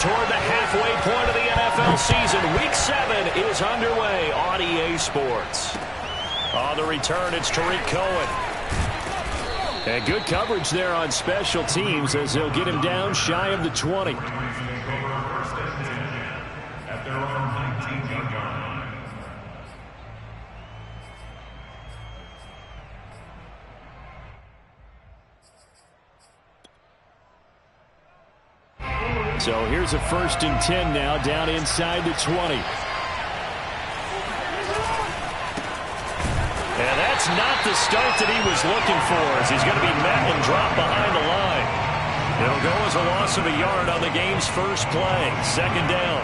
toward the halfway point of the NFL season. Week 7 is underway on EA Sports. On the return, it's Tariq Cohen. And good coverage there on special teams as they'll get him down shy of the 20. At their own 19-yard line. So here's a 1st and 10 now, down inside the 20. And that's not the start that he was looking for, as he's going to be met and dropped behind the line. It'll go as a loss of a yard on the game's first play. 2nd down.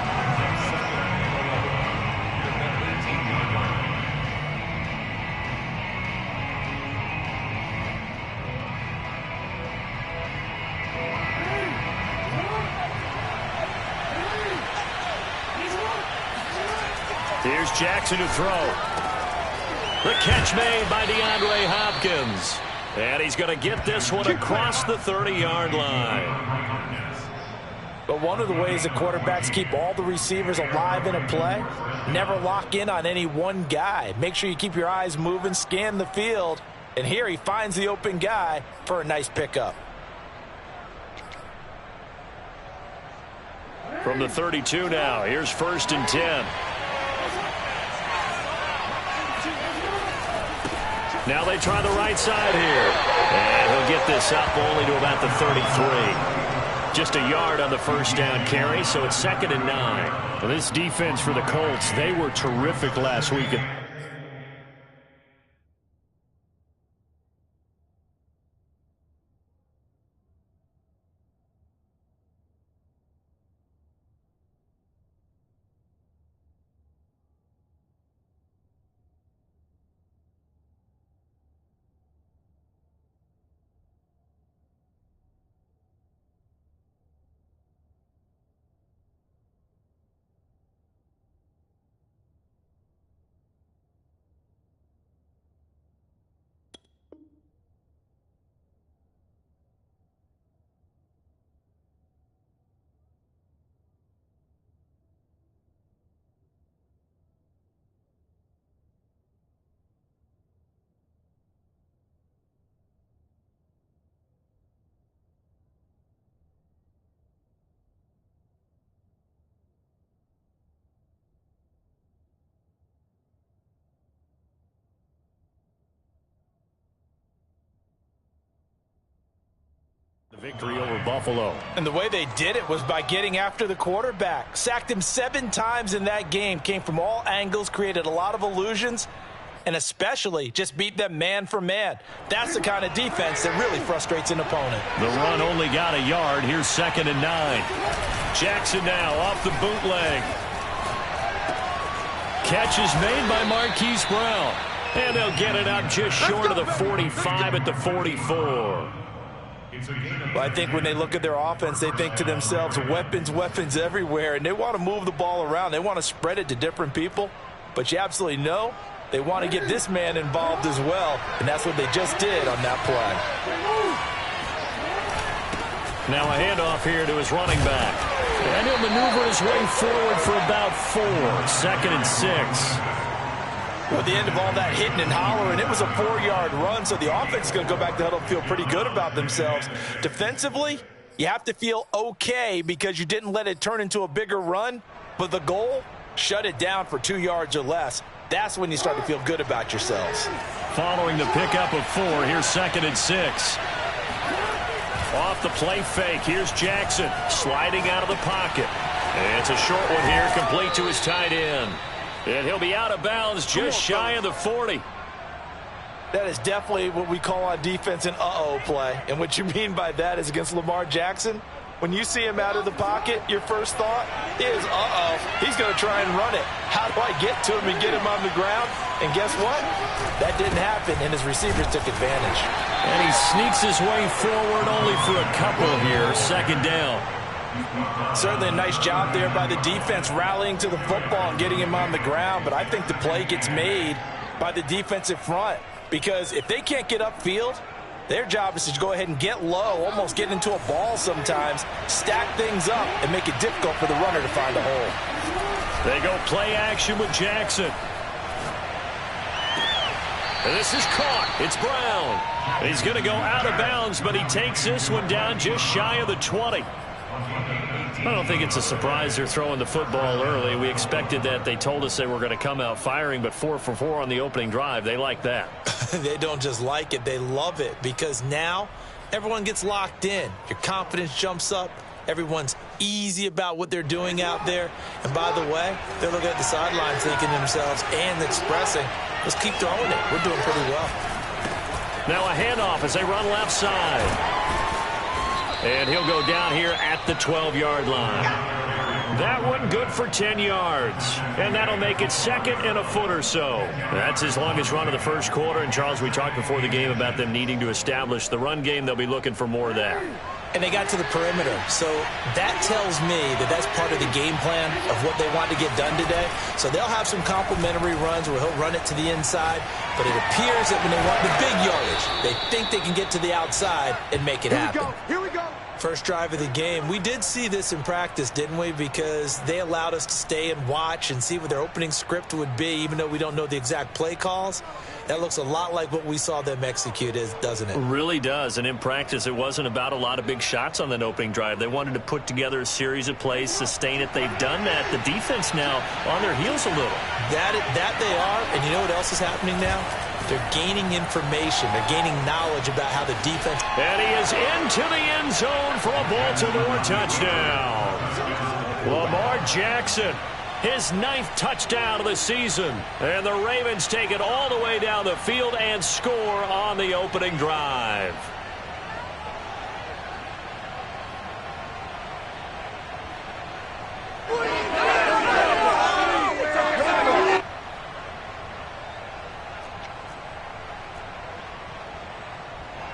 Here's Jackson to throw. The catch made by DeAndre Hopkins. And he's going to get this one across the 30-yard line. But one of the ways that quarterbacks keep all the receivers alive in a play, never lock in on any one guy. Make sure you keep your eyes moving, scan the field. And here he finds the open guy for a nice pickup. From the 32 now, here's 1st and 10. Now they try the right side here. And he'll get this up only to about the 33. Just a yard on the 1st down carry, so it's 2nd and 9. Well, this defense for the Colts, they were terrific last week. The victory over Buffalo. And the way they did it was by getting after the quarterback. Sacked him 7 times in that game. Came from all angles, created a lot of illusions, and especially just beat them man for man. That's the kind of defense that really frustrates an opponent. The run only got a yard. Here's 2nd and 9. Jackson now off the bootleg. Catch is made by Marquise Brown. And they'll get it up just short of the 45 at the 44. Well, I think when they look at their offense, they think to themselves, weapons, weapons everywhere, and they want to move the ball around. They want to spread it to different people, but you absolutely know they want to get this man involved as well, and that's what they just did on that play. Now a handoff here to his running back, and he'll maneuver his way forward for about 4. 2nd and 6. At the end of all that hitting and hollering, it was a 4-yard run, so the offense is going to go back to huddle and feel pretty good about themselves. Defensively, you have to feel okay because you didn't let it turn into a bigger run, but the goal, shut it down for 2 yards or less. That's when you start to feel good about yourselves. Following the pickup of 4, here's 2nd and 6. Off the play fake, here's Jackson sliding out of the pocket. And it's a short one here, complete to his tight end. And he'll be out of bounds just shy of the 40. That is definitely what we call on defense an uh-oh play. And what you mean by that is against Lamar Jackson, when you see him out of the pocket, your first thought is, uh-oh, he's going to try and run it. How do I get to him and get him on the ground? And guess what? That didn't happen, and his receivers took advantage. And he sneaks his way forward only for a couple here. 2nd down. Certainly a nice job there by the defense rallying to the football and getting him on the ground, but I think the play gets made by the defensive front because if they can't get upfield, Their job is to go ahead and get low, almost get into a ball sometimes, stack things up, and make it difficult for the runner to find a hole. They go play action with Jackson. And this is caught. It's Brown. He's going to go out of bounds, but he takes this one down just shy of the 20. I don't think it's a surprise they're throwing the football early. We expected that. They told us they were going to come out firing, but 4 for 4 on the opening drive. They like that. They don't just like it. They love it because now everyone gets locked in. Your confidence jumps up. Everyone's easy about what they're doing out there. And by the way, they're looking at the sidelines thinking to themselves and expressing, let's keep throwing it. We're doing pretty well. Now a handoff as they run left side. And he'll go down here at the 12-yard line. That one good for 10 yards. And that'll make it second and a foot or so. That's his longest run of the first quarter. And, Charles, we talked before the game about them needing to establish the run game. They'll be looking for more of that. And they got to the perimeter. So that tells me that that's part of the game plan of what they want to get done today. So they'll have some complimentary runs where he'll run it to the inside. But it appears that when they want the big yardage, they think they can get to the outside and make it happen. Here we go. First drive of the game. We did see this in practice, didn't we? Because they allowed us to stay and watch and see what their opening script would be, even though we don't know the exact play calls. That looks a lot like what we saw them execute, doesn't it? It really does. And in practice, it wasn't about a lot of big shots on that opening drive. They wanted to put together a series of plays, sustain it. They've done that. The defense now on their heels a little. That they are. And you know what else is happening now? They're gaining information. They're gaining knowledge about how the defense. And he is into the end zone for a Baltimore touchdown. Lamar Jackson, his 9th touchdown of the season. And the Ravens take it all the way down the field and score on the opening drive.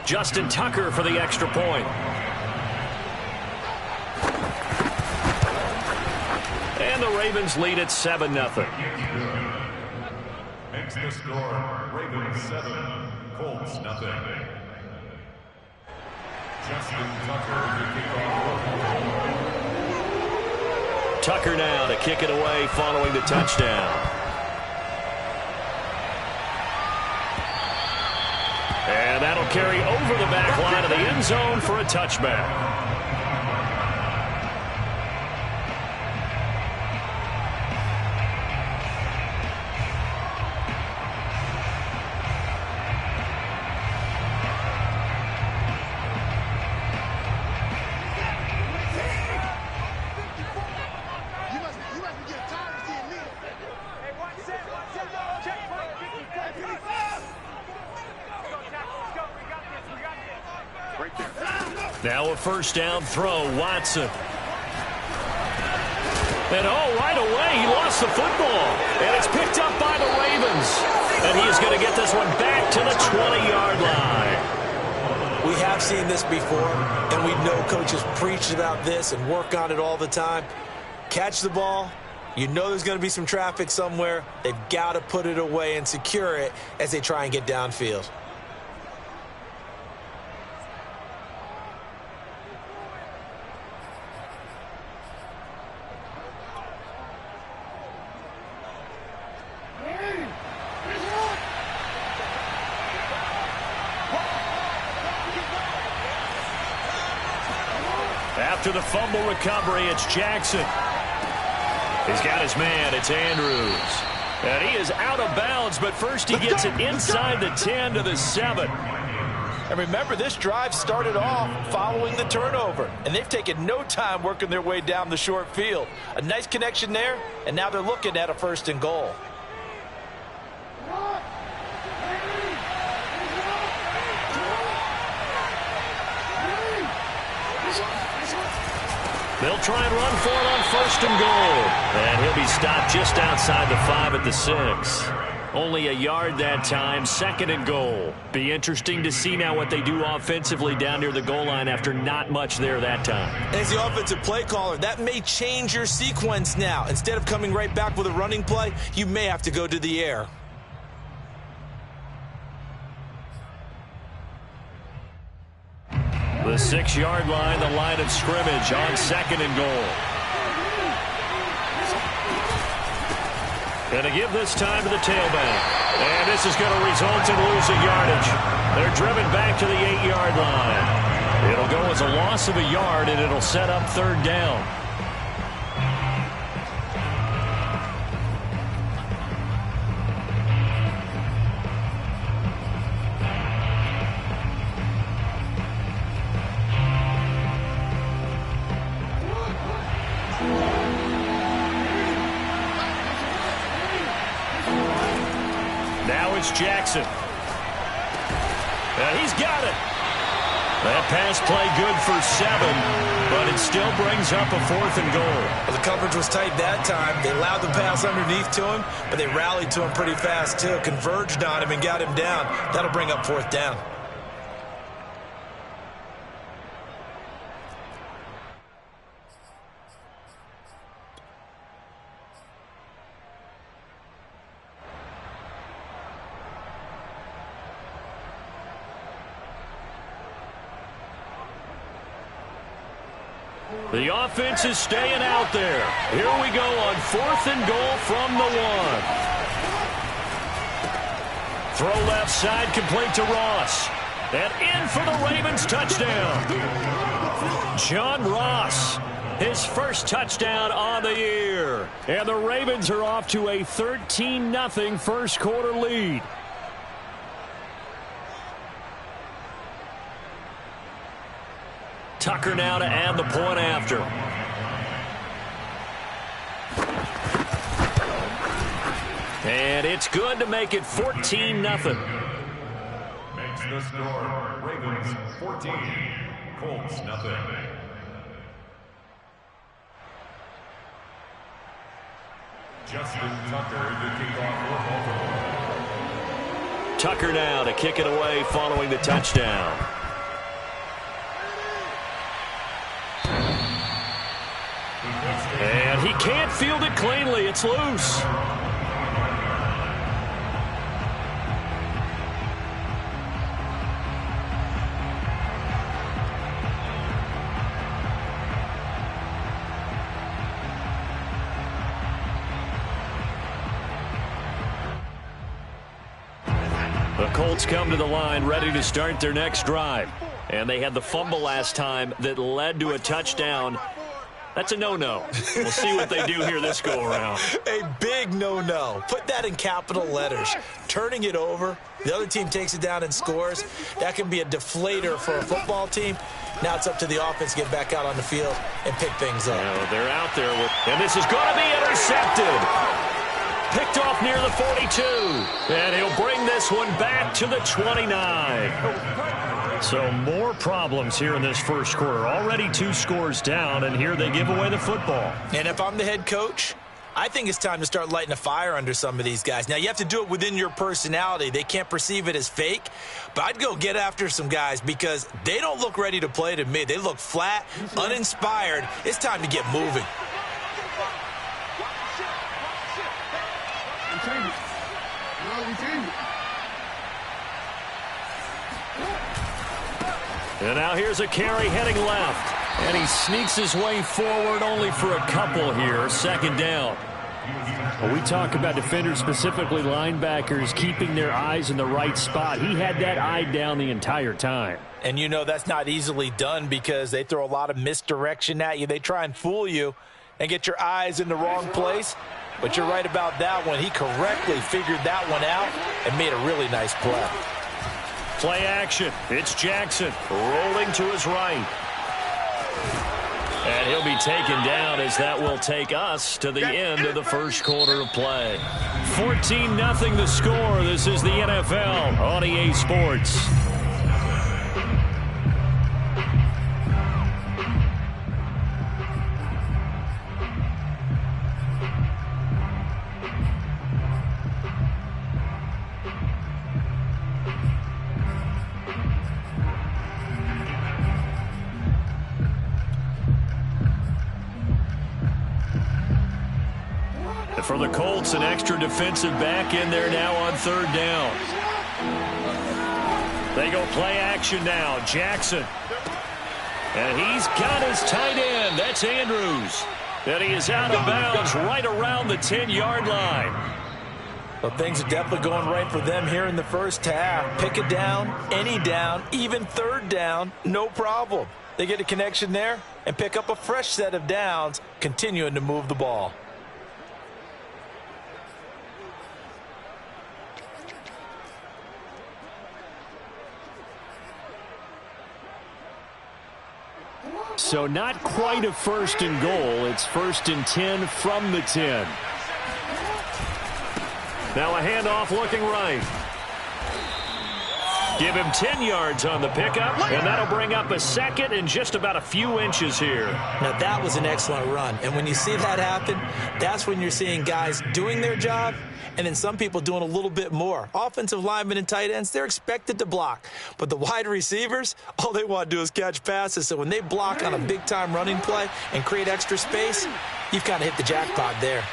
Justin Tucker for the extra point. And the Ravens lead at 7-0. Makes the score Ravens 7, Colts 0. Justin Tucker to kick off. Tucker now to kick it away following the touchdown. And that'll carry over the back line of the end zone for a touchback. Now a first down throw, Watson. And right away, he lost the football. And it's picked up by the Ravens. And he is going to get this one back to the 20-yard line. We have seen this before, and we know coaches preach about this and work on it all the time. Catch the ball. You know there's going to be some traffic somewhere. They've got to put it away and secure it as they try and get downfield. After the fumble recovery, it's Jackson. He's got his man. It's Andrews. And he is out of bounds, but first he gets it inside the 10 to the 7. And remember, this drive started off following the turnover, and they've taken no time working their way down the short field. A nice connection there, and now they're looking at a 1st and goal. They'll try and run for it on 1st and goal. And he'll be stopped just outside the 5 at the 6. Only a yard that time, 2nd and goal. Be interesting to see now what they do offensively down near the goal line after not much there that time. As the offensive play caller, that may change your sequence now. Instead of coming right back with a running play, you may have to go to the air. The 6-yard line, the line of scrimmage on 2nd and goal. Going to give this time to the tailback. And this is going to result in losing yardage. They're driven back to the 8-yard line. It'll go as a loss of a yard, and it'll set up 3rd down. Now it's Jackson. He's got it. That pass play good for 7, but it still brings up a 4th and goal. Well, the coverage was tight that time. They allowed the pass underneath to him, but they rallied to him pretty fast, too. Converged on him and got him down. That'll bring up 4th down. The offense is staying out there. Here we go on 4th and goal from the 1. Throw left side, complete to Ross. And in for the Ravens touchdown. John Ross, his first touchdown on the year. And the Ravens are off to a 13-0 first quarter lead. Tucker now to add the point after. And it's good to make it 14-0. Makes the score Ravens 14, Colts 0. Justin Tucker to kick off for Baltimore. Tucker now to kick it away following the touchdown. And he can't field it cleanly. It's loose. The Colts come to the line ready to start their next drive. And they had the fumble last time that led to a touchdown. That's a no-no. We'll see what they do here this go-around. A big no-no. Put that in capital letters. Turning it over, the other team takes it down and scores. That can be a deflator for a football team. Now it's up to the offense to get back out on the field and pick things up. They're out there, and this is going to be intercepted. Picked off near the 42. And he'll bring this one back to the 29. So more problems here in this first quarter. Already 2 scores down, and here they give away the football. And if I'm the head coach, I think it's time to start lighting a fire under some of these guys. Now, you have to do it within your personality. They can't perceive it as fake. But I'd go get after some guys because they don't look ready to play to me. They look flat, uninspired. It's time to get moving. And now here's a carry heading left. And he sneaks his way forward only for a couple here. 2nd down. Well, we talk about defenders, specifically linebackers, keeping their eyes in the right spot. He had that eye down the entire time. And you know that's not easily done because they throw a lot of misdirection at you. They try and fool you and get your eyes in the wrong place. But you're right about that one. He correctly figured that one out and made a really nice play. Play action. It's Jackson rolling to his right. And he'll be taken down as that will take us to the end of the first quarter of play. 14-0 the score. This is the NFL on EA Sports. For the Colts, an extra defensive back in there now on 3rd down. They go play action now. Jackson And he's got his tight end. That's Andrews. And he is out of bounds right around the 10-yard line. Well, things are definitely going right for them here in the first half. Pick it down, any down, even third down, no problem. They get a connection there and pick up a fresh set of downs, continuing to move the ball. So not quite a first and goal. It's 1st and 10 from the 10. Now a handoff looking right. Give him 10 yards on the pickup, and that'll bring up a second and just about a few inches here. Now that was an excellent run, and when you see that happen, that's when you're seeing guys doing their job and then some people doing a little bit more. Offensive linemen and tight ends, they're expected to block. But the wide receivers, all they want to do is catch passes. So when they block on a big-time running play and create extra space, you've kind of hit the jackpot there.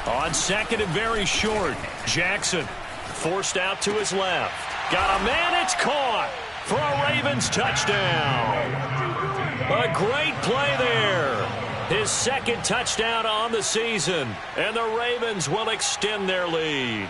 On second and very short, Jackson forced out to his left. Got a man, it's caught for a Ravens touchdown. A great play there. His second touchdown on the season, and the Ravens will extend their lead.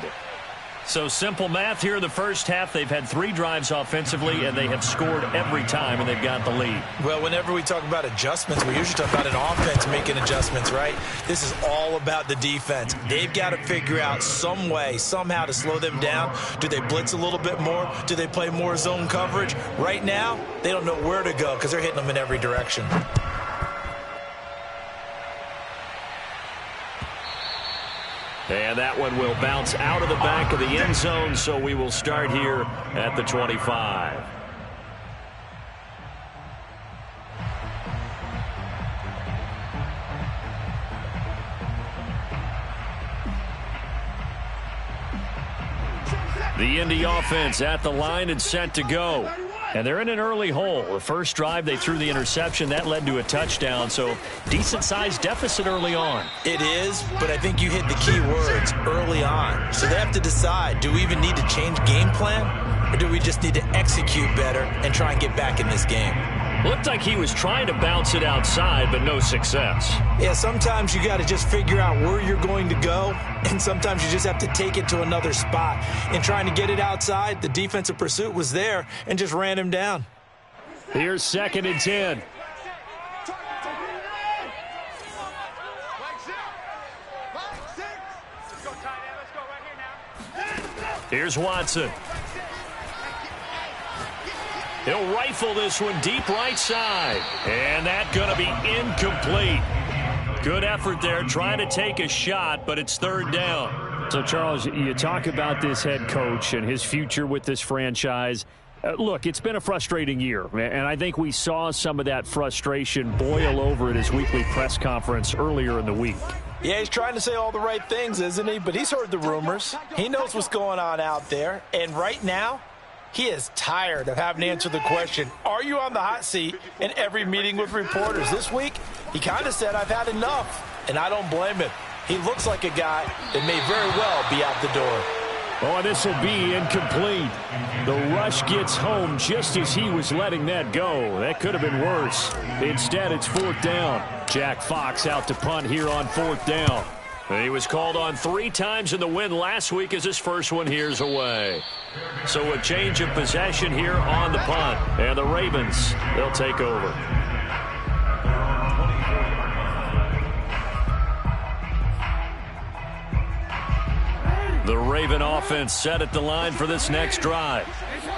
So simple math here in the first half. They've had 3 drives offensively, and they have scored every time, and they've got the lead. Well, whenever we talk about adjustments, we usually talk about an offense making adjustments, right? This is all about the defense. They've got to figure out some way, somehow to slow them down. Do they blitz a little bit more? Do they play more zone coverage? Right now, they don't know where to go because they're hitting them in every direction. And that one will bounce out of the back of the end zone, so we will start here at the 25. The Indy offense at the line and set to go. And they're in an early hole. The first drive, they threw the interception. That led to a touchdown, so decent-sized deficit early on. It is, but I think you hit the key words early on. So they have to decide, do we even need to change game plan, or do we just need to execute better and try and get back in this game? Looked like he was trying to bounce it outside, but no success. Yeah, sometimes you got to just figure out where you're going to go, and sometimes you just have to take it to another spot. In trying to get it outside, the defensive pursuit was there and just ran him down. Here's 2nd and 10. Here's Watson. He'll rifle this one deep right side. And that's going to be incomplete. Good effort there trying to take a shot, but it's 3rd down. So, Charles, you talk about this head coach and his future with this franchise. Look, it's been a frustrating year, and I think we saw some of that frustration boil over at his weekly press conference earlier in the week. Yeah, he's trying to say all the right things, isn't he? But he's heard the rumors. He knows what's going on out there. And right now, he is tired of having to answer the question, are you on the hot seat in every meeting with reporters? This week, he kind of said, I've had enough, and I don't blame him. He looks like a guy that may very well be out the door. Oh, this will be incomplete. The rush gets home just as he was letting that go. That could have been worse. Instead, it's 4th down. Jack Fox out to punt here on 4th down. He was called on 3 times in the win last week as his first one here's away. So a change of possession here on the punt. And the Ravens, they'll take over. The Raven offense set at the line for this next drive.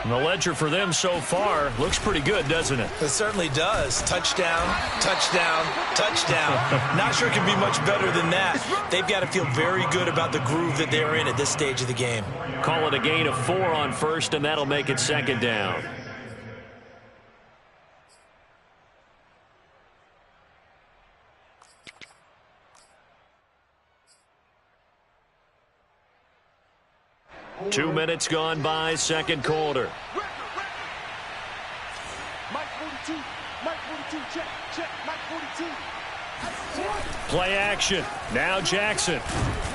And the ledger for them so far looks pretty good, doesn't it? It certainly does. Touchdown, touchdown, touchdown. Not sure it can be much better than that. They've got to feel very good about the groove that they're in at this stage of the game. Call it a gain of 4 on first, and that'll make it 2nd down. Two minutes gone by, second quarter. Play action. Now Jackson.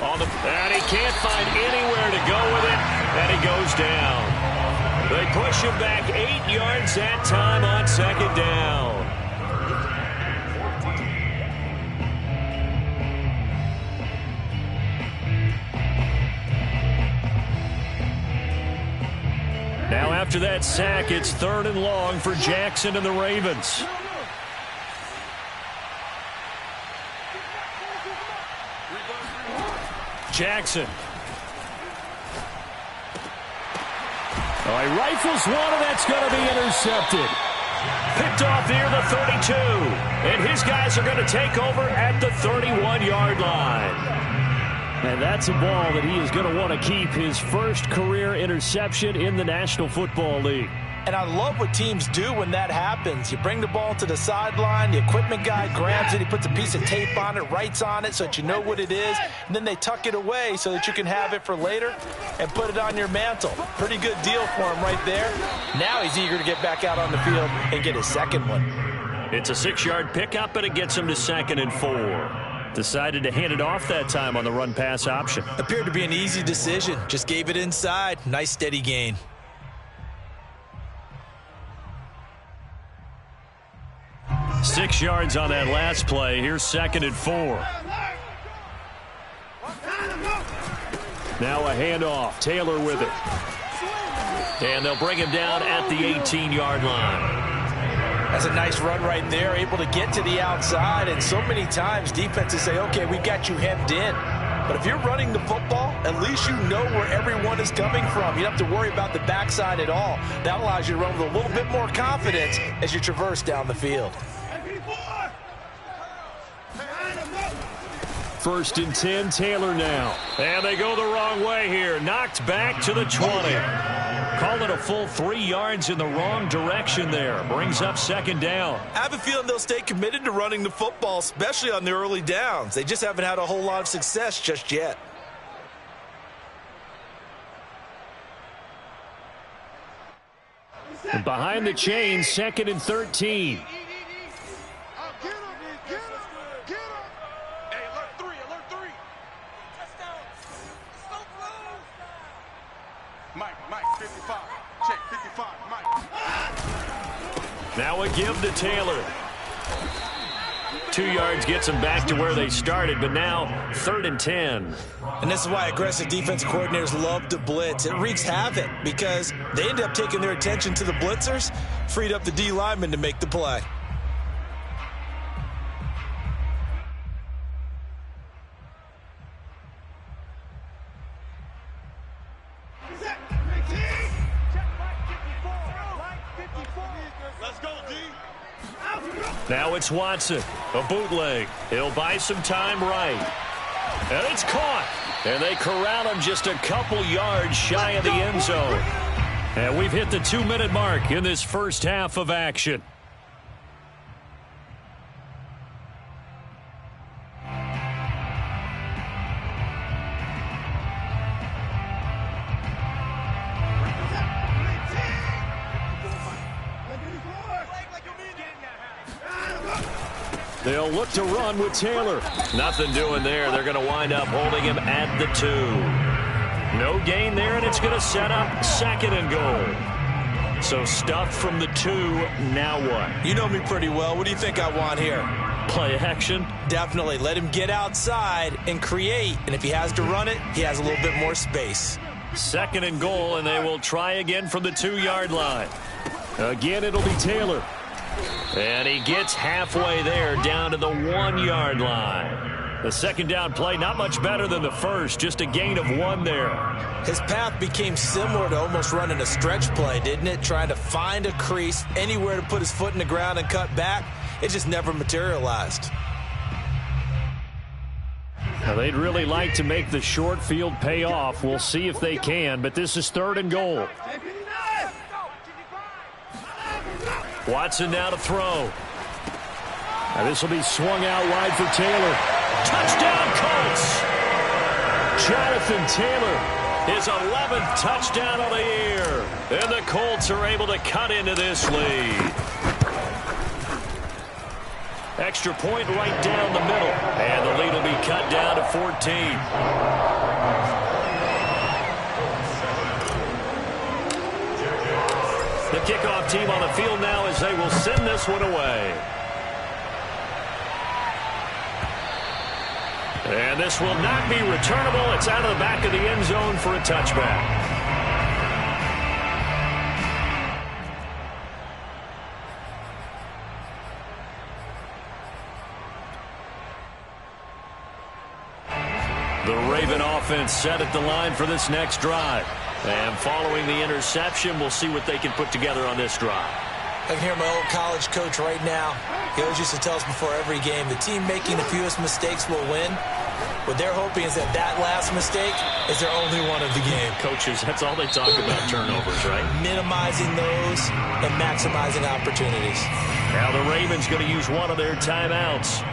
And he can't find anywhere to go with it, and he goes down. They push him back 8 yards that time on second down. Now after that sack, it's 3rd and long for Jackson and the Ravens. Jackson. Oh, he rifles one, and that's going to be intercepted. Picked off near the 32. And his guys are going to take over at the 31-yard line. And that's a ball that he is going to want to keep, his first career interception in the National Football League. And I love what teams do when that happens. You bring the ball to the sideline, the equipment guy grabs it, he puts a piece of tape on it, writes on it so that you know what it is, and then they tuck it away so that you can have it for later and put it on your mantle. Pretty good deal for him right there. Now he's eager to get back out on the field and get his second one. It's a 6-yard pickup, and it gets him to 2nd and 4. Decided to hand it off that time on the run-pass option. Appeared to be an easy decision. Just gave it inside. Nice steady gain. Six yards on that last play. Here's 2nd and 4. Now a handoff. Taylor with it. And they'll bring him down at the 18-yard line. That's a nice run right there, able to get to the outside. And so many times defenses say, okay, we've got you hemmed in. But if you're running the football, at least you know where everyone is coming from. You don't have to worry about the backside at all. That allows you to run with a little bit more confidence as you traverse down the field. 1st and 10, Taylor now. And they go the wrong way here. Knocked back to the 20. Call it a full 3 yards in the wrong direction there. Brings up 2nd down. I have a feeling they'll stay committed to running the football, especially on the early downs. They just haven't had a whole lot of success just yet. And behind the chains, 2nd and 13. Now a give to Taylor. 2 yards gets them back to where they started, but now 3rd and 10. And this is why aggressive defensive coordinators love to blitz. It wreaks havoc because they end up taking their attention to the blitzers, freed up the D lineman to make the play. Now it's Watson, a bootleg. He'll buy some time right. And it's caught. And they corral him just a couple yards shy of the end zone. And we've hit the 2-minute mark in this first half of action. They'll look to run with Taylor. Nothing doing there. They're going to wind up holding him at the 2. No gain there, and it's going to set up 2nd and goal. So stuffed from the 2. Now what? You know me pretty well. What do you think I want here? Play action? Definitely. Let him get outside and create. And if he has to run it, he has a little bit more space. 2nd and goal, and they will try again from the 2-yard line. Again, it'll be Taylor. And he gets halfway there, down to the 1-yard line. The 2nd down play, not much better than the first, just a gain of 1 there. His path became similar to almost running a stretch play, didn't it? Trying to find a crease, anywhere to put his foot in the ground and cut back. It just never materialized. Now, they'd really like to make the short field pay off. We'll see if they can, but this is 3rd and goal. Watson now to throw. Now this will be swung out wide for Taylor. Touchdown, Colts! Jonathan Taylor, his 11th touchdown of the year. And the Colts are able to cut into this lead. Extra point right down the middle. And the lead will be cut down to 14. The kickoff team on the field now as they will send this one away. And this will not be returnable. It's out of the back of the end zone for a touchback. The Raven offense set at the line for this next drive. And following the interception, we'll see what they can put together on this drive. I can hear my old college coach right now. He always used to tell us before every game, the team making the fewest mistakes will win. What they're hoping is that that last mistake is their only one of the game. Coaches, that's all they talk about, turnovers, right? Minimizing those and maximizing opportunities. Now the Ravens going to use one of their timeouts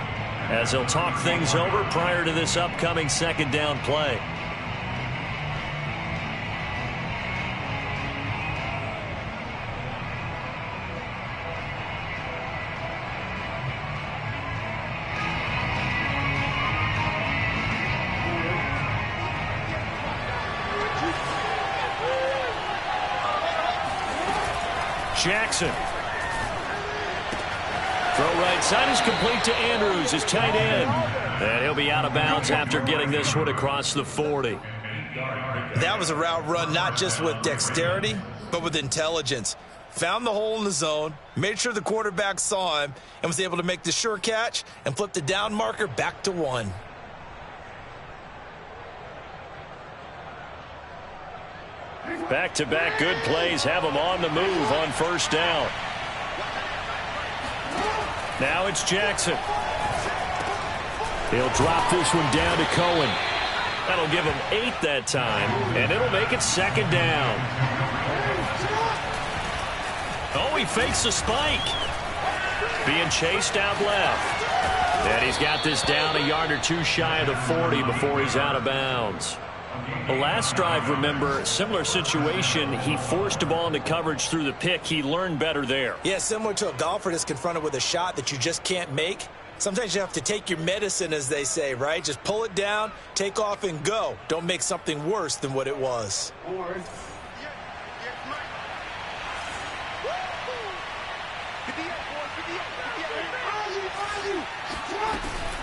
as they'll talk things over prior to this upcoming second down play. Jackson. Throw right side is complete to Andrews, his tight end. And he'll be out of bounds after getting this one across the 40. That was a route run not just with dexterity, but with intelligence. Found the hole in the zone, made sure the quarterback saw him, and was able to make the sure catch and flip the down marker back to 1. Back-to-back good plays have them on the move on first down. Now it's Jackson. He'll drop this one down to Cohen. That'll give him 8 that time, and it'll make it second down. Oh, he fakes a spike. Being chased out left. And he's got this down a yard or two shy of the 40 before he's out of bounds. The last drive, remember, similar situation. He forced a ball into coverage through the pick. He learned better there. Yeah, similar to a golfer that's confronted with a shot that you just can't make. Sometimes you have to take your medicine, as they say, right? Just pull it down, take off, and go. Don't make something worse than what it was.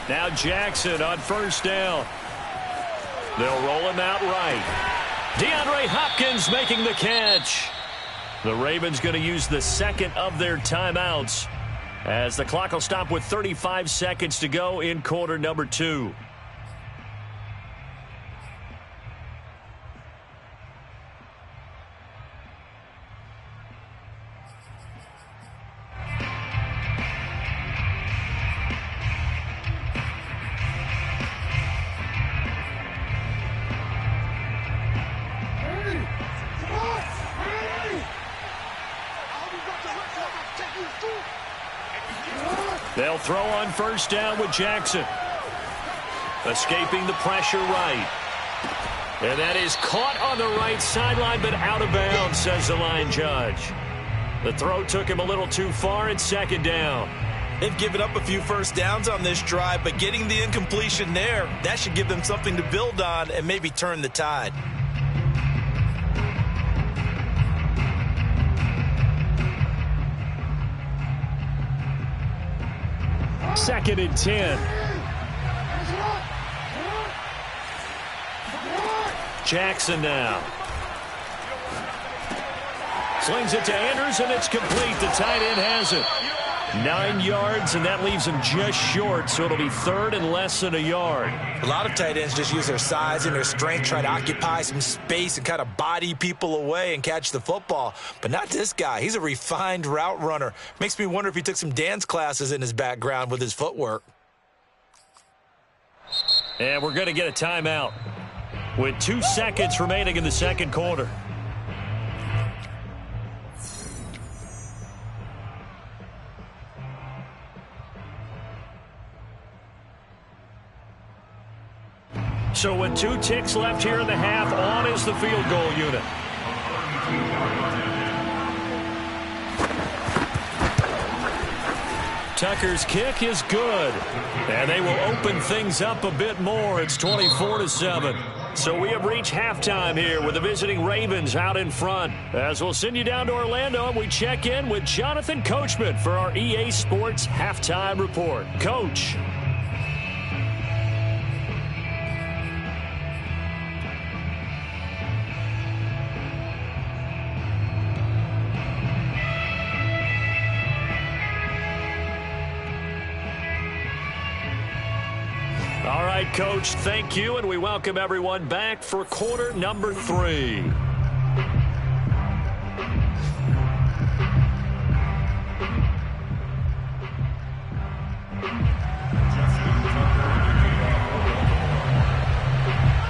Now Jackson on first down. They'll roll him out right. DeAndre Hopkins making the catch. The Ravens going to use the second of their timeouts as the clock will stop with 35 seconds to go in quarter number 2. They'll throw on first down with Jackson. Escaping the pressure right. And that is caught on the right sideline, but out of bounds, says the line judge. The throw took him a little too far. It's second down. They've given up a few first downs on this drive, but getting the incompletion there, that should give them something to build on and maybe turn the tide. Second and 10. Jackson now. Slings it to Andrews, and it's complete. The tight end has it. 9 yards, and that leaves him just short, so it'll be third and less than a yard. A lot of tight ends just use their size and their strength, try to occupy some space and kind of body people away and catch the football. But not this guy. He's a refined route runner. Makes me wonder if he took some dance classes in his background with his footwork. And we're going to get a timeout with 2 seconds remaining in the second quarter. So with 2 ticks left here in the half, on is the field goal unit. Tucker's kick is good. And they will open things up a bit more. It's 24-7. So we have reached halftime here with the visiting Ravens out in front. As we'll send you down to Orlando, and we check in with Jonathan Coachman for our EA Sports Halftime Report. Coach. All right, Coach, thank you, and we welcome everyone back for quarter number 3.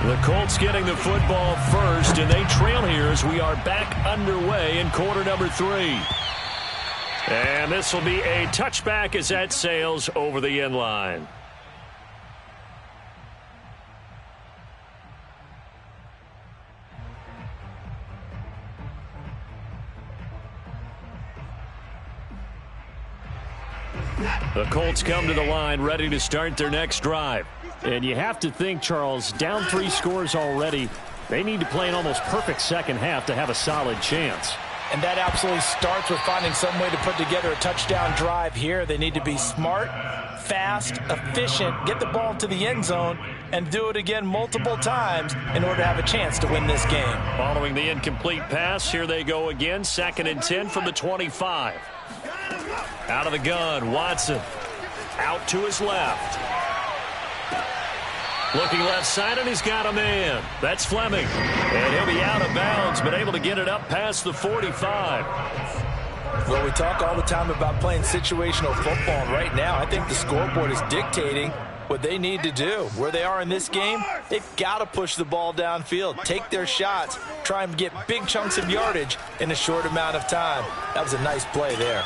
The Colts getting the football first, and they trail here as we are back underway in quarter number 3. And this will be a touchback as that sails over the end line. The Colts come to the line ready to start their next drive. And you have to think, Charles, down 3 scores already. They need to play an almost perfect second half to have a solid chance. And that absolutely starts with finding some way to put together a touchdown drive here. They need to be smart, fast, efficient, get the ball to the end zone, and do it again multiple times in order to have a chance to win this game. Following the incomplete pass, here they go again. 2nd and 10 from the 25. Out of the gun, Watson. Out to his left. Looking left side, and he's got a man. That's Fleming. And he'll be out of bounds, but able to get it up past the 45. Well, we talk all the time about playing situational football, and right now I think the scoreboard is dictating what they need to do. Where they are in this game, they've got to push the ball downfield, take their shots, try and get big chunks of yardage in a short amount of time. That was a nice play there.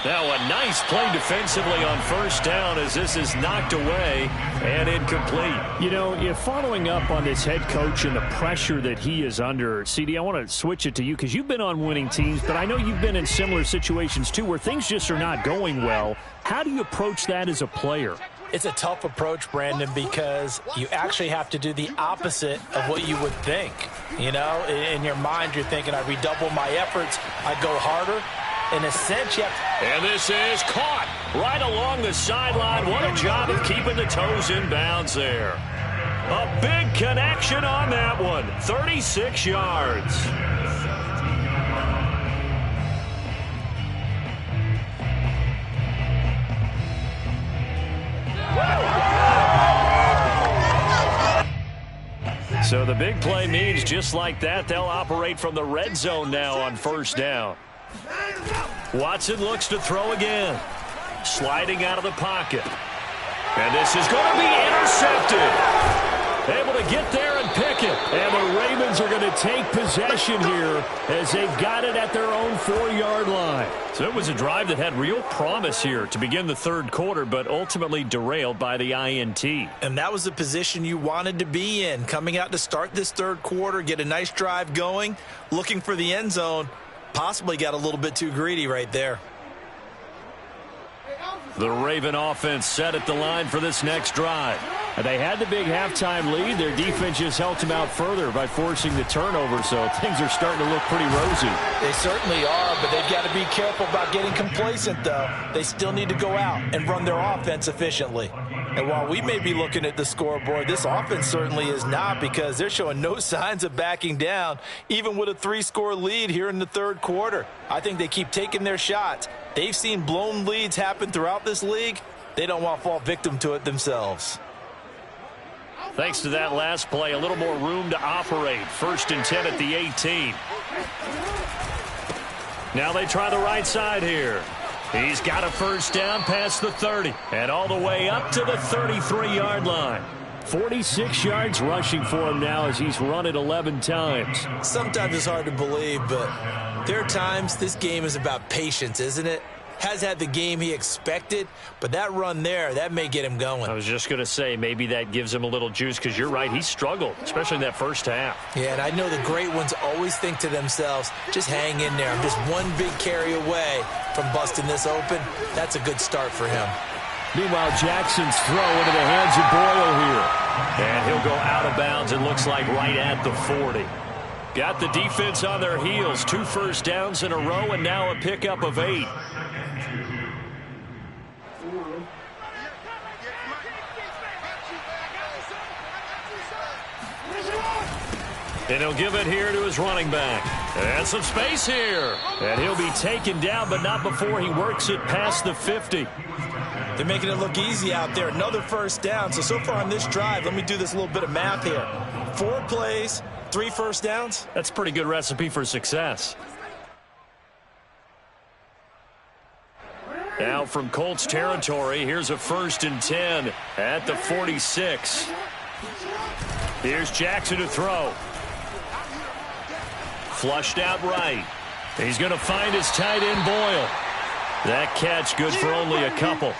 Now a nice play defensively on first down as this is knocked away and incomplete. You know, you're following up on this head coach and the pressure that he is under. CD, I want to switch it to you because you've been on winning teams, but I know you've been in similar situations too where things just are not going well. How do you approach that as a player? It's a tough approach, Brandon, because you actually have to do the opposite of what you would think. You know, in your mind, you're thinking, I redouble my efforts, I go harder. In a sense, you have to... And this is caught right along the sideline. What a job of keeping the toes in bounds there. A big connection on that one. 36 yards. So the big play means just like that, they'll operate from the red zone now on first down. Watson looks to throw again. Sliding out of the pocket. And this is going to be intercepted. Able to get there and pick it. And the Ravens are going to take possession here as they've got it at their own 4-yard line. So it was a drive that had real promise here to begin the third quarter, but ultimately derailed by the INT. And that was the position you wanted to be in. Coming out to start this third quarter, get a nice drive going, looking for the end zone. Possibly got a little bit too greedy right there. The Raven offense set at the line for this next drive. They had the big halftime lead. Their defense just helped them out further by forcing the turnover, so things are starting to look pretty rosy. They certainly are, but they've got to be careful about getting complacent, though. They still need to go out and run their offense efficiently. And while we may be looking at the scoreboard, this offense certainly is not, because they're showing no signs of backing down, even with a 3-score lead here in the third quarter. I think they keep taking their shots. They've seen blown leads happen throughout this league. They don't want to fall victim to it themselves. Thanks to that last play, a little more room to operate. 1st and 10 at the 18. Now they try the right side here. He's got a first down past the 30 and all the way up to the 33-yard line. 46 yards rushing for him now as he's run it 11 times. Sometimes it's hard to believe, but there are times this game is about patience, isn't it? Has had the game he expected, but that run there, that may get him going. I was just going to say, maybe that gives him a little juice, because you're right, he struggled, especially in that first half. Yeah, and I know the great ones always think to themselves, just hang in there. I'm just one big carry away from busting this open. That's a good start for him. Meanwhile, Jackson's throw into the hands of Boyle here. And he'll go out of bounds, it looks like, right at the 40. Got the defense on their heels. 2 first downs in a row, and now a pickup of 8. And he'll give it here to his running back. And some space here. And he'll be taken down, but not before he works it past the 50. They're making it look easy out there. Another first down. So far on this drive, let me do this little bit of math here. 4 plays, 3 first downs. That's a pretty good recipe for success. Now from Colts territory, here's a 1st and 10 at the 46. Here's Jackson to throw. Flushed out right. He's going to find his tight end, Boyle. That catch good for only a couple.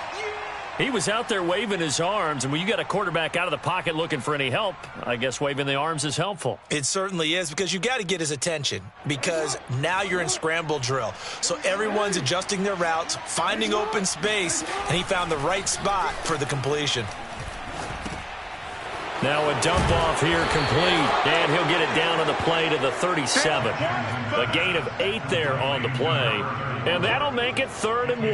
He was out there waving his arms, and when you got a quarterback out of the pocket looking for any help, I guess waving the arms is helpful. It certainly is, because you got to get his attention, because now you're in scramble drill. So everyone's adjusting their routes, finding open space, and he found the right spot for the completion. Now a dump off here complete, and he'll get it down on the play to the 37. A gain of 8 there on the play, and that'll make it 3rd and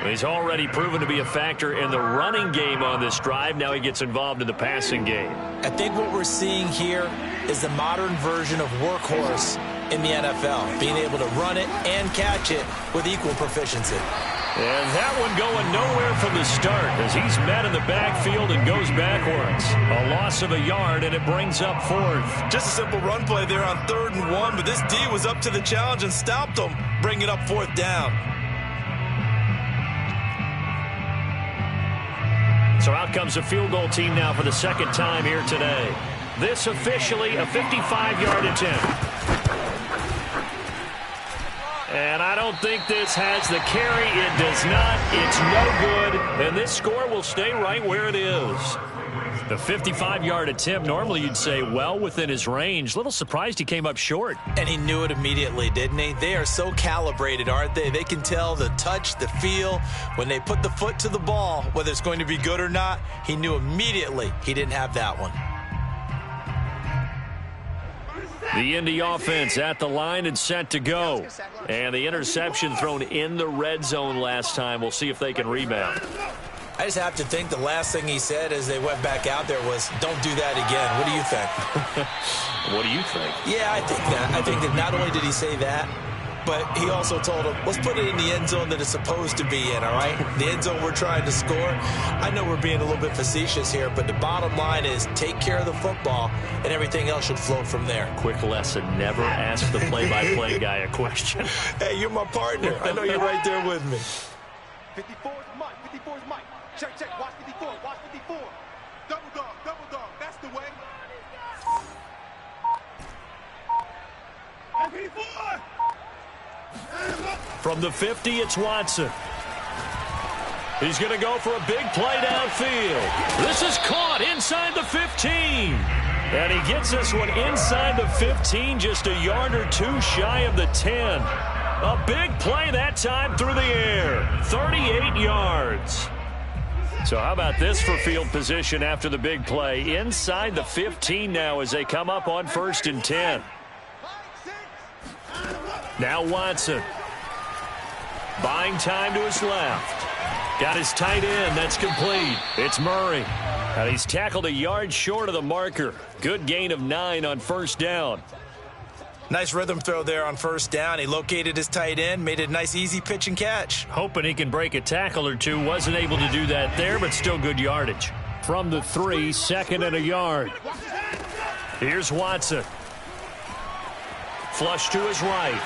1. He's already proven to be a factor in the running game on this drive. Now he gets involved in the passing game. I think what we're seeing here is the modern version of workhorse in the NFL, being able to run it and catch it with equal proficiency. And that one going nowhere from the start as he's met in the backfield and goes backwards. A loss of a yard, and it brings up 4th. Just a simple run play there on 3rd and 1, but this D was up to the challenge and stopped him, bringing up 4th down. So out comes a field goal team now for the 2nd time here today. This officially a 55-yard attempt. And I don't think this has the carry. It does not. It's no good. And this score will stay right where it is. The 55-yard attempt, normally you'd say well within his range. Little surprised he came up short. And he knew it immediately, didn't he? They are so calibrated, aren't they? They can tell the touch, the feel. When they put the foot to the ball, whether it's going to be good or not, he knew immediately he didn't have that one. The Indy offense at the line and set to go. And the interception thrown in the red zone last time. We'll see if they can rebound. I just have to think the last thing he said as they went back out there was, don't do that again. What do you think? What do you think? Yeah, I think that. I think that not only did he say that, but he also told him, let's put it in the end zone that it's supposed to be in, all right? The end zone we're trying to score. I know we're being a little bit facetious here, but the bottom line is take care of the football, and everything else should flow from there. Quick lesson, never ask the play-by-play guy a question. Hey, you're my partner. I know you're right there with me. 54 is Mike. 54 is Mike. Check, check. Watch 54. Watch 54. Double dog. That's the way. And 54. From the 50, it's Watson. He's going to go for a big play downfield. This is caught inside the 15. And he gets this one inside the 15, just a yard or two shy of the 10. A big play that time through the air. 38 yards. So how about this for field position after the big play? Inside the 15 now as they come up on 1st and 10. Now Watson. Buying time to his left. Got his tight end. That's complete. It's Murray. And he's tackled a yard short of the marker. Good gain of 9 on 1st down. Nice rhythm throw there on 1st down. He located his tight end, made it a nice easy pitch and catch. Hoping he can break a tackle or two. Wasn't able to do that there, but still good yardage. From the 3, 2nd and a yard. Here's Watson. Flush to his right.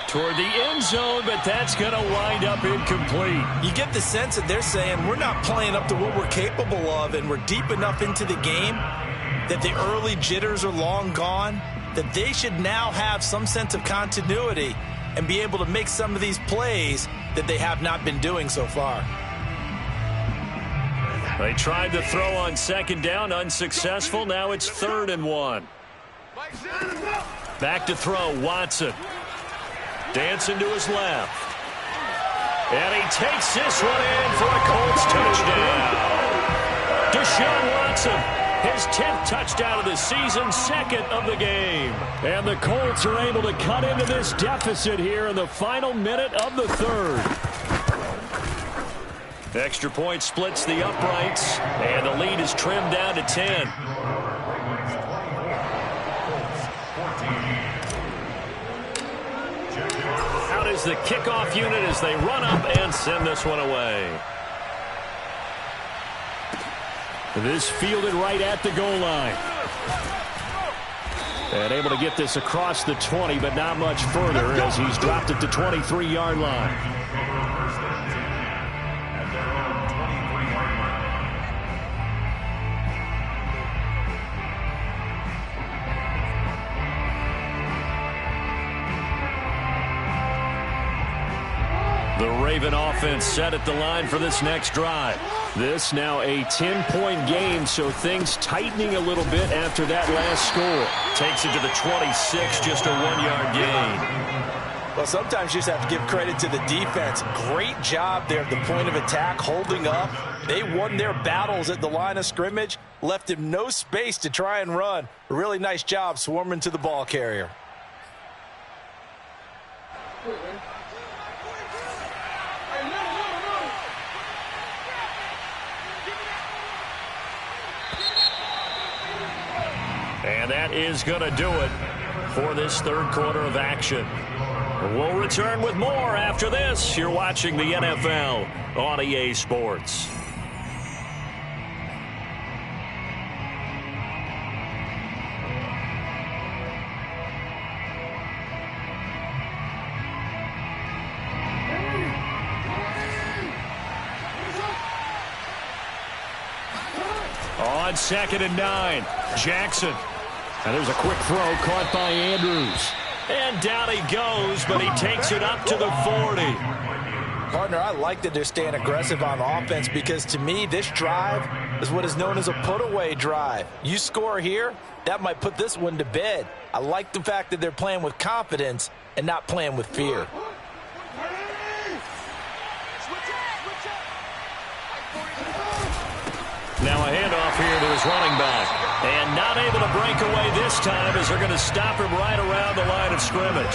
Toward the end zone, but that's going to wind up incomplete. You get the sense that they're saying we're not playing up to what we're capable of, and we're deep enough into the game that the early jitters are long gone, that they should now have some sense of continuity and be able to make some of these plays that they have not been doing so far. They tried to throw on 2nd down, unsuccessful. Now it's 3rd and 1. Back to throw, Watson. Dancing to his left. And he takes this one in for a Colts touchdown. Deshaun Watson, his 10th touchdown of the season, second of the game. And the Colts are able to cut into this deficit here in the final minute of the third. Extra point splits the uprights, and the lead is trimmed down to 10. Out is the kickoff unit as they run up and send this one away. This fielded right at the goal line. And able to get this across the 20, but not much further as he's dropped at the 23-yard line. The Raven offense set at the line for this next drive. This now a 10-point game, so things tightening a little bit after that last score. Takes it to the 26, just a 1-yard gain. Well, sometimes you just have to give credit to the defense. Great job there at the point of attack, holding up. They won their battles at the line of scrimmage, left him no space to try and run. A really nice job swarming to the ball carrier. And that is going to do it for this third quarter of action. We'll return with more after this. You're watching the NFL on EA Sports. On 2nd and 9, Jackson. And there's a quick throw caught by Andrews. And down he goes, but he takes it up to the 40. Partner, I like that they're staying aggressive on offense because to me, this drive is what is known as a put-away drive. You score here, that might put this one to bed. I like the fact that they're playing with confidence and not playing with fear. Now a handoff here to his running back. And not able to break away this time as they're going to stop him right around the line of scrimmage.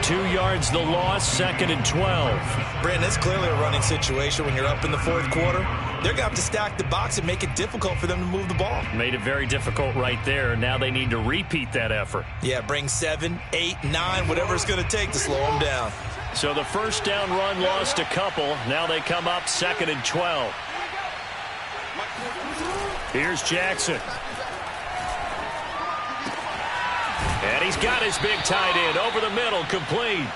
2 yards the loss, 2nd and 12. Brandon, it's clearly a running situation when you're up in the fourth quarter. They're going to have to stack the box and make it difficult for them to move the ball. Made it very difficult right there. Now they need to repeat that effort. Yeah, bring 7, 8, 9, whatever it's going to take to slow them down. So the first down run lost a couple. Now they come up 2nd and 12. Here's Jackson. And he's got his big tight end over the middle, complete.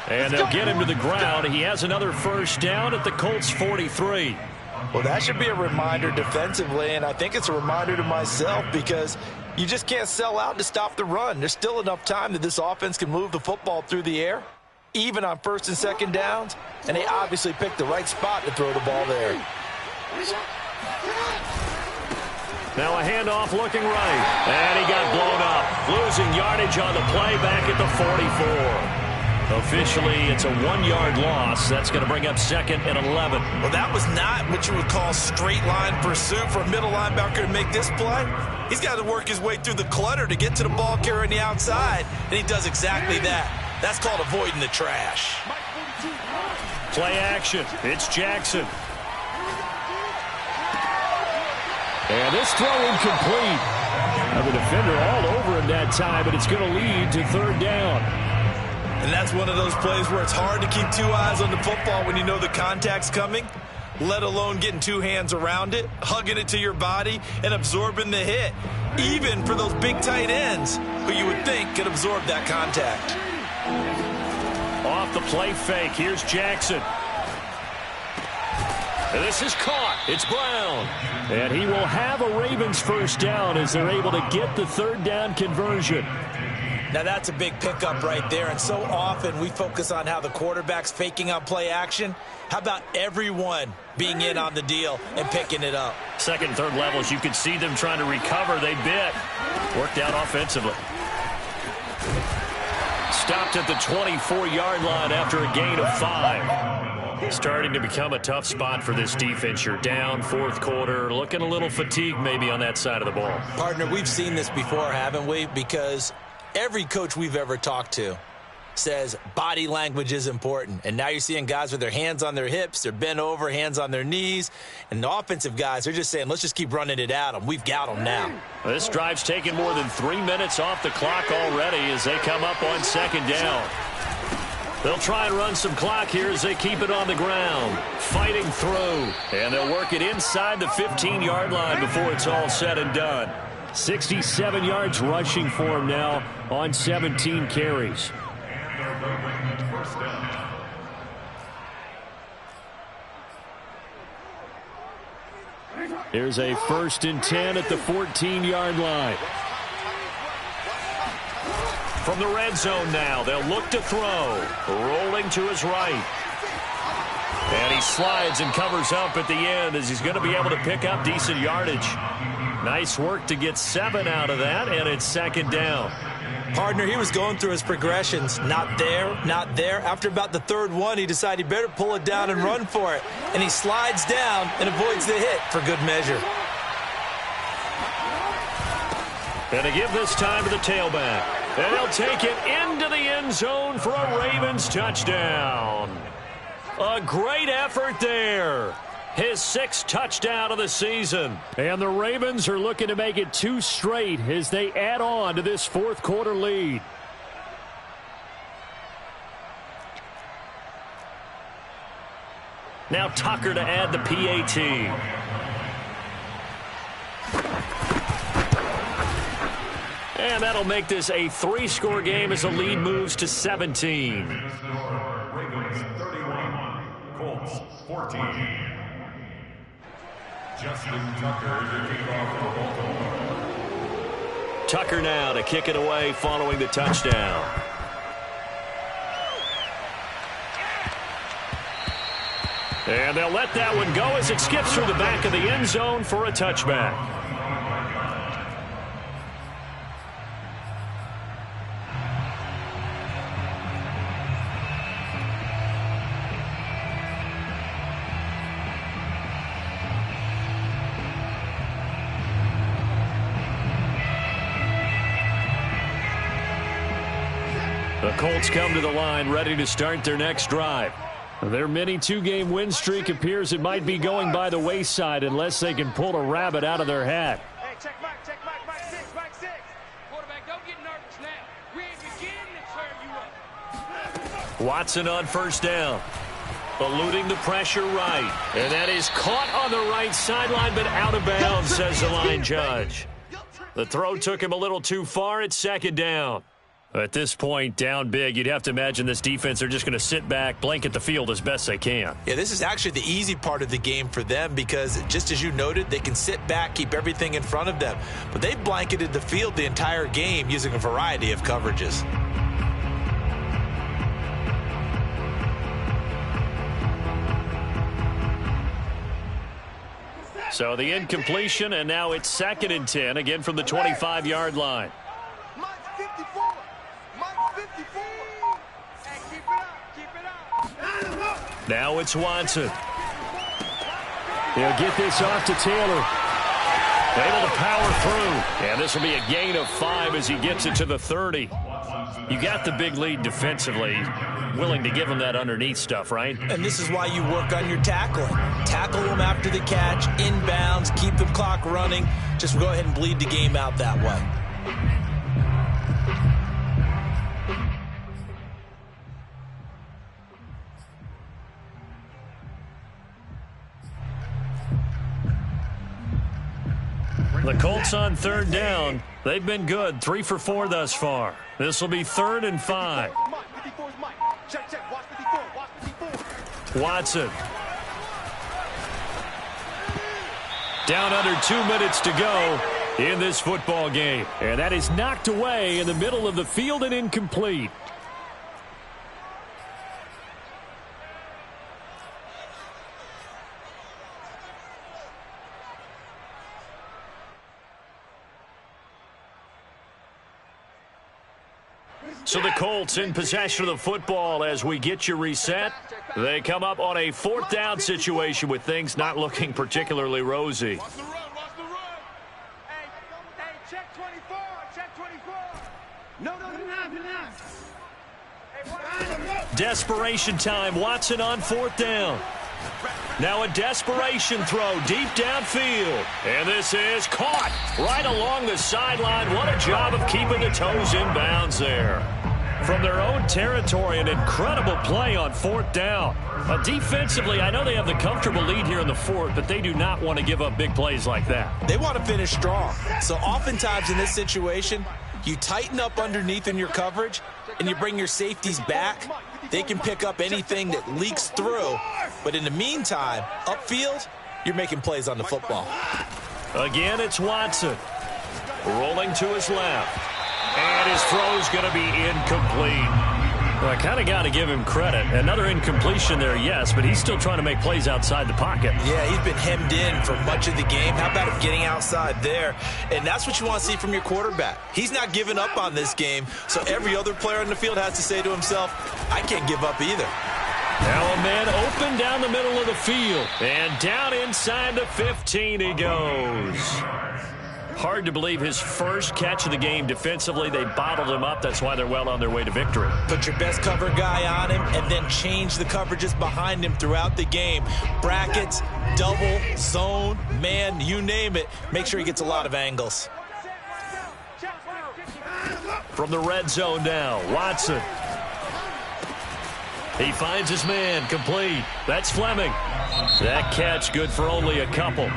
And they'll get him to the ground. He has another first down at the Colts 43. Well, that should be a reminder defensively, and I think it's a reminder to myself because you just can't sell out to stop the run. There's still enough time that this offense can move the football through the air, even on 1st and 2nd downs, and they obviously picked the right spot to throw the ball there. Now a handoff looking right. And he got blown up. Losing yardage on the play back at the 44. Officially, it's a 1-yard loss. That's going to bring up 2nd and 11. Well, that was not what you would call straight line pursuit for a middle linebacker to make this play. He's got to work his way through the clutter to get to the ball carrier on the outside, and he does exactly that. That's called avoiding the trash. Play action. It's Jackson. And this throw incomplete. The defender all over him that time, but it's going to lead to 3rd down. And that's one of those plays where it's hard to keep 2 eyes on the football when you know the contact's coming, let alone getting 2 hands around it, hugging it to your body, and absorbing the hit, even for those big tight ends who you would think could absorb that contact. Off the play fake, here's Jackson. And this is caught. It's Brown. And he will have a Ravens first down as they're able to get the 3rd down conversion. Now that's a big pickup right there, and so often we focus on how the quarterback's faking on play action. How about everyone being in on the deal and picking it up? 2nd and 3rd levels, you could see them trying to recover. They bit. Worked out offensively. Stopped at the 24-yard line after a gain of 5. Starting to become a tough spot for this defense. You're down fourth quarter, looking a little fatigued maybe on that side of the ball. Partner, we've seen this before, haven't we? Because every coach we've ever talked to says body language is important. And now you're seeing guys with their hands on their hips, they're bent over, hands on their knees. And the offensive guys, they're just saying, let's just keep running it at them. We've got them now. This drive's taken more than 3 minutes off the clock already as they come up on second down. They'll try and run some clock here as they keep it on the ground. Fighting through. And they'll work it inside the 15-yard line before it's all said and done. 67 yards rushing for him now on 17 carries. First down. Here's a 1st and 10 at the 14-yard line. From the red zone now, they'll look to throw. Rolling to his right. And he slides and covers up at the end as he's going to be able to pick up decent yardage. Nice work to get 7 out of that, and it's second down. Partner, he was going through his progressions. Not there, not there. After about the third one, he decided he better pull it down and run for it. And he slides down and avoids the hit for good measure. And to give this time to the tailback. And he'll take it into the end zone for a Ravens touchdown. A great effort there. His 6th touchdown of the season. And the Ravens are looking to make it 2 straight as they add on to this fourth quarter lead. Now Tucker to add the PAT. And that'll make this a 3-score game as the lead moves to 17. Ravens 31, Colts 14. Justin Tucker to kick off for Baltimore. Tucker now to kick it away following the touchdown. And they'll let that one go as it skips through the back of the end zone for a touchback. The Colts come to the line ready to start their next drive. Their mini 2-game win streak appears it might be going by the wayside unless they can pull a rabbit out of their hat. Hey, check Mike 6. Quarterback, don't get nervous now. We ain't beginning to turn you up. Watson on first down. Eluding the pressure right. And that is caught on the right sideline but out of bounds, says the line judge. The throw took him a little too far at second down. At this point, down big, you'd have to imagine this defense are just going to sit back, blanket the field as best they can. Yeah, this is actually the easy part of the game for them because, just as you noted, they can sit back, keep everything in front of them. But they blanketed the field the entire game using a variety of coverages. So the incompletion, and now it's 2nd and 10, again from the 25-yard line. Mike 54. Mike 54. Hey, keep it up. Now it's Watson. They'll get this off to Taylor. Able to power through. And this will be a gain of 5 as he gets it to the 30. You got the big lead defensively. Willing to give him that underneath stuff, right? And this is why you work on your tackling. Tackle them after the catch, inbounds, keep the clock running. Just go ahead and bleed the game out that way. The Colts on 3rd down. They've been good, 3 for 4 thus far. This will be 3rd and 5. Mike 54 is Mike. Check. Watch 54. Watch 54. Watson. Down under 2 minutes to go in this football game. And that is knocked away in the middle of the field and incomplete. So the Colts in possession of the football as we get you reset. They come up on a 4th down situation with things not looking particularly rosy. Watch the run, watch the run. Hey, check 24, check 24. No, you're not. Desperation time. Watson on 4th down. Now a desperation throw deep downfield. And this is caught right along the sideline. What a job of keeping the toes in bounds there. From their own territory, an incredible play on 4th down. Defensively, I know they have the comfortable lead here in the 4th, but they do not want to give up big plays like that. They want to finish strong. So oftentimes in this situation, you tighten up underneath in your coverage, and you bring your safeties back. They can pick up anything that leaks through. But in the meantime, upfield, you're making plays on the football. Again, it's Watson. Rolling to his left. And his throw's going to be incomplete. Well, I kind of got to give him credit. Another incompletion there, yes, but he's still trying to make plays outside the pocket. Yeah, he's been hemmed in for much of the game. How about him getting outside there? And that's what you want to see from your quarterback. He's not giving up on this game, so every other player on the field has to say to himself, I can't give up either. Now a man open down the middle of the field. And down inside the 15 he goes. Hard to believe his first catch of the game defensively. They bottled him up. That's why they're well on their way to victory. Put your best cover guy on him and then change the coverages behind him throughout the game. Brackets, double, zone, man, you name it. Make sure he gets a lot of angles. From the red zone now, Watson. He finds his man, complete. That's Fleming. That catch good for only a couple.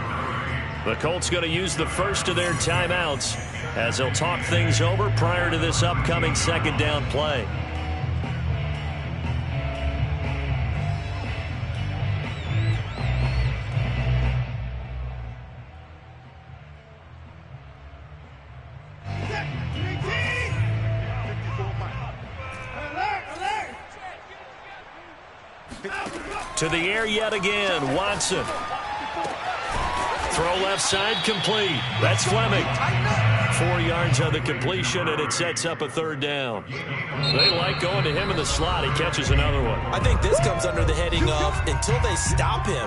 The Colts going to use the first of their timeouts as they'll talk things over prior to this upcoming 2nd down play. To the air yet again, Watson. Throw left side, complete. That's Fleming. 4 yards on the completion, and it sets up a 3rd down. They like going to him in the slot. He catches another one. I think this comes under the heading of, until they stop him,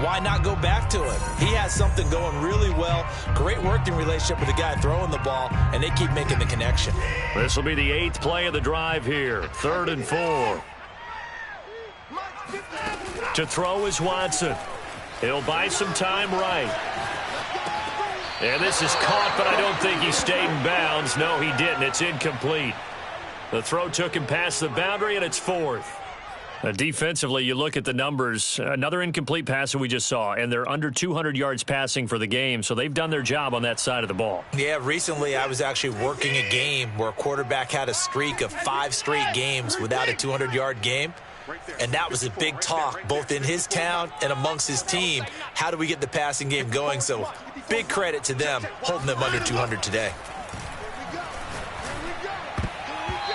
why not go back to him? He has something going really well. Great working relationship with the guy throwing the ball, and they keep making the connection. This will be the 8th play of the drive here. 3rd and 4. To throw is Watson. He'll buy some time right. And this is caught, but I don't think he stayed in bounds. No, he didn't. It's incomplete. The throw took him past the boundary, and it's 4th. Defensively, you look at the numbers. Another incomplete pass that we just saw, and they're under 200 yards passing for the game, so they've done their job on that side of the ball. Yeah, recently I was actually working a game where a quarterback had a streak of 5 straight games without a 200-yard game. And that was a big talk, both in his town and amongst his team. How do we get the passing game going? So big credit to them, holding them under 200 today.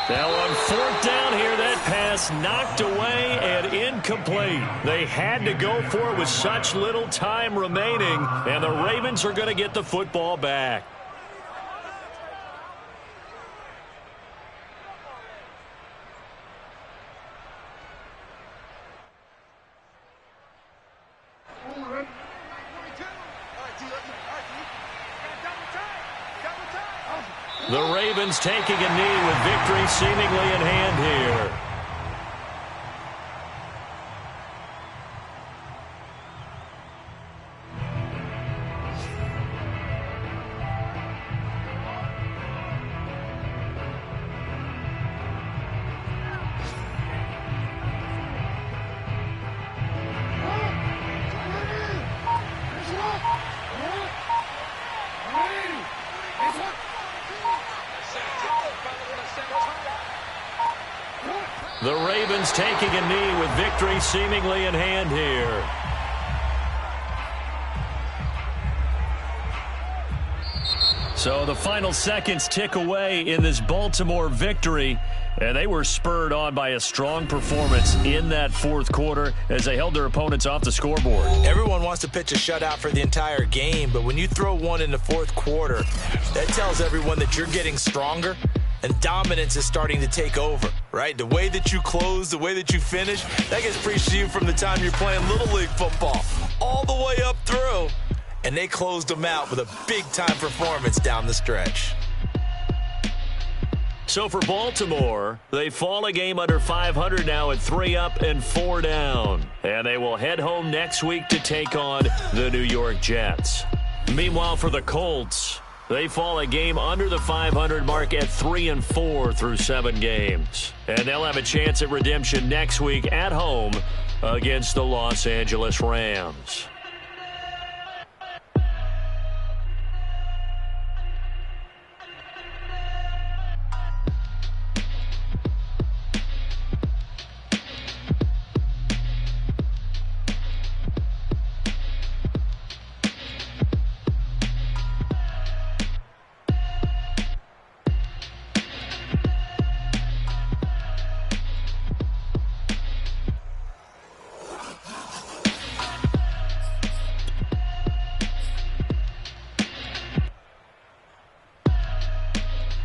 Now on 4th down here, that pass knocked away and incomplete. They had to go for it with such little time remaining, and the Ravens are going to get the football back. The Ravens taking a knee with victory seemingly in hand here. The Ravens taking a knee with victory seemingly in hand here. So the final seconds tick away in this Baltimore victory, and they were spurred on by a strong performance in that 4th quarter as they held their opponents off the scoreboard. Everyone wants to pitch a shutout for the entire game, but when you throw one in the 4th quarter, that tells everyone that you're getting stronger and dominance is starting to take over, right? The way that you close, the way that you finish, that gets preached to you from the time you're playing Little League football all the way up through. And they closed them out with a big-time performance down the stretch. So for Baltimore, they fall a game under 500 now at 3 up and 4 down. And they will head home next week to take on the New York Jets. Meanwhile, for the Colts, they fall a game under the 500 mark at 3 and 4 through 7 games. And they'll have a chance at redemption next week at home against the Los Angeles Rams.